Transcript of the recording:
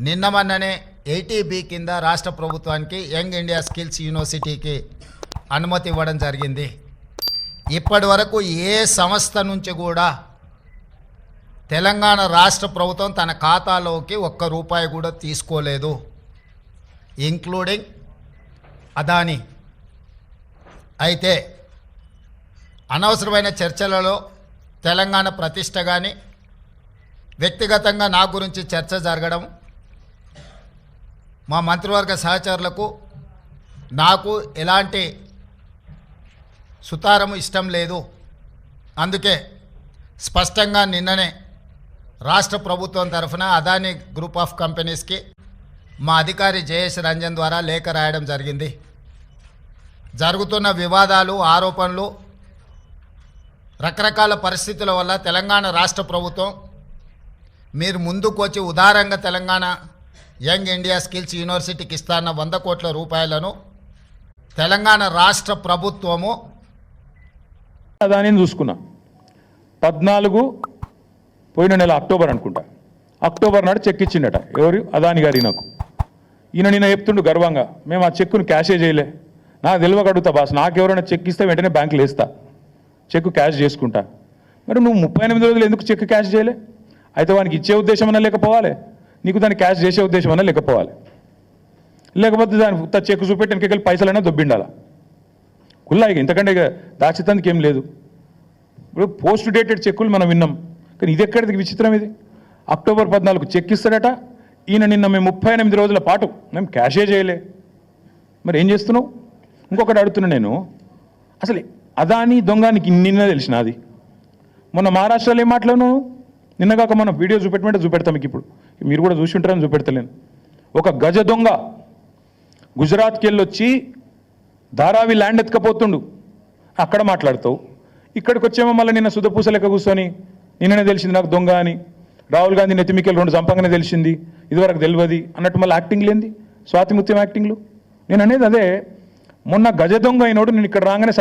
నిన్న మొన్ననే 80B కింద రాష్ట్ర ప్రభుత్వానికి యంగ్ ఇండియా స్కిల్స్ యూనివర్సిటీకి అనుమతి ఇవ్వడం జరిగింది. ఇప్పటి వరకు ఏ సంస్థ నుంచి కూడా తెలంగాణ రాష్ట్ర ప్రభుత్వం తన ఖాతాలోకి ఒక్క రూపాయి కూడా తీసుకోలేదు, ఇంక్లూడింగ్ అదాని. అయితే అనవసరమైన చర్చలలో తెలంగాణ ప్రతిష్ట కానీ వ్యక్తిగతంగా నా గురించి చర్చ జరగడం మా మంత్రివర్గ సహచరులకు నాకు ఎలాంటి సుతారము ఇష్టం లేదు. అందుకే స్పష్టంగా నిన్ననే రాష్ట్ర ప్రభుత్వం తరఫున అదాని గ్రూప్ ఆఫ్ కంపెనీస్కి మా అధికారి జయేష్ రంజన్ ద్వారా లేఖ రాయడం జరిగింది. జరుగుతున్న వివాదాలు, ఆరోపణలు, రకరకాల పరిస్థితుల వల్ల తెలంగాణ రాష్ట్ర ప్రభుత్వం మీరు ముందుకు వచ్చి ఉదారంగా తెలంగాణ యంగ్ ఇండియా స్కిల్స్ యూనివర్సిటీకి ఇస్తాన్న 100 కోట్ల రూపాయలను తెలంగాణ రాష్ట్ర ప్రభుత్వము అదాని చూసుకున్నా 14 పోయిన నెల అక్టోబర్ అనుకుంటా, అక్టోబర్ నాడు చెక్ ఇచ్చిండట. ఎవరు? అదాని గారి. నాకు ఈయన నిన్న చెప్తుండు గర్వంగా, మేము ఆ చెక్కును క్యాషే చేయలే. నాకు తెలియక అడుగుతా బాస్, నాకు ఎవరైనా చెక్ ఇస్తే వెంటనే బ్యాంకులో వేస్తా, చెక్ క్యాష్ చేసుకుంటా. మరి నువ్వు 38 రోజులు ఎందుకు చెక్ క్యాష్ చేయలే? అయితే వానికి ఇచ్చే ఉద్దేశం అన్నా లేకపోవాలి, నీకు దాన్ని క్యాష్ చేసే ఉద్దేశం అన్నా లేకపోవాలి. లేకపోతే దాని చెక్ చూపెట్టి ఇంకెళ్ళి పైసలైనా దొబ్బిండాలా కుల్లా. ఇక ఇంతకంటే ఇక దాచితందుకు ఏం లేదు. ఇప్పుడు పోస్ట్ డేటెడ్ చెక్కులు మనం విన్నాం, కానీ ఇది ఎక్కడిది విచిత్రం. ఇది అక్టోబర్ 14 చెక్ ఇస్తాడట. ఈయన నిన్న మేము 38 రోజుల పాటు మేము క్యాషే చేయలే. మరి ఏం చేస్తున్నావు? ఇంకొకటి అడుగుతున్నా నేను, అసలు అదాని దొంగనికి నిన్న తెలిసిన అది మొన్న మహారాష్ట్రలో ఏం మాట్లాడినావు? నిన్నగాక మనం వీడియో చూపెట్టమంటే చూపెడతాం. మీకు ఇప్పుడు మీరు కూడా చూసి ఉంటారని చూపెడతలేను. ఒక గజ దొంగ గుజరాత్కి వెళ్ళి వచ్చి ధారావి ల్యాండ్ ఎత్తుకపోతుండు, అక్కడ మాట్లాడతావు. ఇక్కడికి వచ్చేమో మళ్ళీ నిన్న సుధపూస లెక్క కూర్చొని నిన్ననే తెలిసింది నాకు దొంగ అని, రాహుల్ గాంధీ నెత్తిమికెళ్ళి 2 చంపంగానే తెలిసింది, ఇదివరకు తెలియదు అన్నట్టు మళ్ళీ యాక్టింగ్ లేంది, స్వాతిముత్యం యాక్టింగ్లు. నేను అనేది అదే, మొన్న గజ దొంగ అయినోడు నేను ఇక్కడ రాగానే